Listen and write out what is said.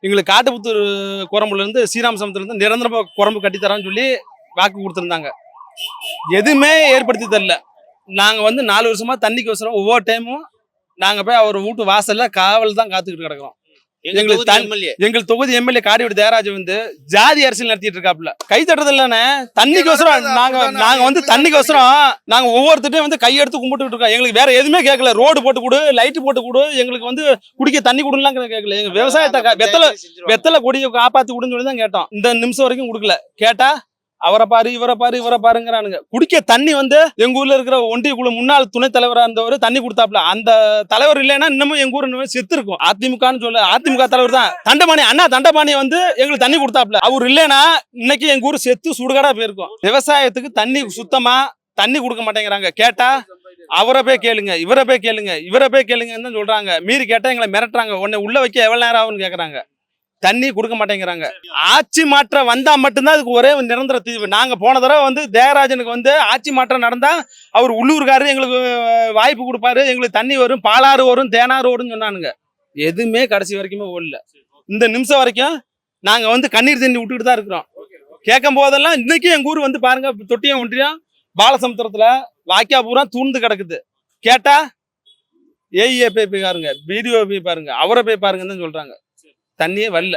எங்களுக்கு காட்டுப்புத்தூர் குரம்புல இருந்து ஸ்ரீராமசமுத்திரம் இருந்து நிரந்தரமா குரம்பு கட்டித்தரான்னு சொல்லி வாக்கு கொடுத்துருந்தாங்க. எதுவுமே ஏற்படுத்தி தரல. நாங்க வந்து 4 வருஷமா தண்ணிக்கு வசரம் ஒவ்வொரு டைமும் நாங்க போய் அவர் வீட்டு வாசல்ல காவல் தான் காத்துக்கிட்டு கிடக்கிறோம். எங்களுக்கு தொகுதி எம்எல்ஏ காடியோட தேராஜ் வந்து ஜாதி அரசியல் நடத்திட்டு இருக்காப்ல. கை தட்டுறது இல்லன்னு தண்ணிக்கு வசரம் நாங்க வந்து தண்ணிக்கு வசரம் நாங்க ஒவ்வொருத்தையும் வந்து கையெடுத்து கும்பிட்டு இருக்கோம். எங்களுக்கு வேற எதுவுமே கேட்கல. ரோடு போட்டு கொடு, லைட் போட்டு கொடு, எங்களுக்கு வந்து குடிக்க தண்ணி கொடுலாம் கேட்கல. எங்க விவசாயத்தை வெத்தலை கொடியை காப்பாத்தி கொடுன்னு சொல்லி தான் கேட்டோம். இந்த நிமிஷம் வரைக்கும் கொடுக்கல. கேட்டா அவரை பாரு இவரை பாருங்கிறானுங்க. குடிக்க தண்ணி வந்து எங்க ஊர்ல இருக்கிற ஒன்றிய குழு முன்னாள் துணைத் தலைவரா இருந்தவர் தண்ணி கொடுத்தாப்ல. அந்த தலைவர் இல்லைன்னா இன்னமும் எங்க ஊர் செத்து இருக்கும். அதிமுகன்னு சொல்ல அதிமுக தலைவர் தான் தண்டபாணி அண்ணா தண்டபாணி வந்து எங்களுக்கு தண்ணி கொடுத்தாப்ல. அவர் இல்லைன்னா இன்னைக்கு எங்க ஊர் செத்து சுடுகாடா போயிருக்கும். விவசாயத்துக்கு தண்ணி சுத்தமா தண்ணி கொடுக்க மாட்டேங்கிறாங்க. கேட்டா அவரை போய் கேளுங்க, இவரை போய் கேளுங்கன்னு சொல்றாங்க. மீறி கேட்டா எங்களை மிரட்டுறாங்க. உன்னை உள்ள வைக்க எவ்வளவு நேரம் ஆகும்னு கேக்குறாங்க. தண்ணி கொடுக்க மாட்டேங்கிறாங்க. ஆட்சி மாற்றம் வந்தா மட்டும்தான் அதுக்கு ஒரே நிரந்தர தீர்வு. நாங்க போன தடவை வந்து தேவராஜனுக்கு வந்து ஆட்சி மாற்றம் நடந்தா அவர் உள்ளூர்காரரு எங்களுக்கு வாய்ப்பு கொடுப்பாரு, எங்களுக்கு தண்ணி வரும், பாலாறு வரும், தேனாறு வரும்னு சொன்னானுங்க. எதுவுமே கடைசி வரைக்குமே ஓடல. இந்த நிமிஷம் வரைக்கும் நாங்க வந்து கண்ணீர் தண்ணி விட்டுக்கிட்டு தான் இருக்கிறோம். கேட்கும் போதெல்லாம் இன்னைக்கு எங்க ஊர் வந்து பாருங்க, தொட்டியம் ஒன்றியம் பாலசமுத்திரத்துல வாக்கியா பூரா தூண்டு கிடக்குது. கேட்டா ஏஇஏ போய் பாருங்க, பிடிஓ போய் பாருங்க, அவரை போய் பாருங்கன்னு சொல்றாங்க. தண்ணியே வரல.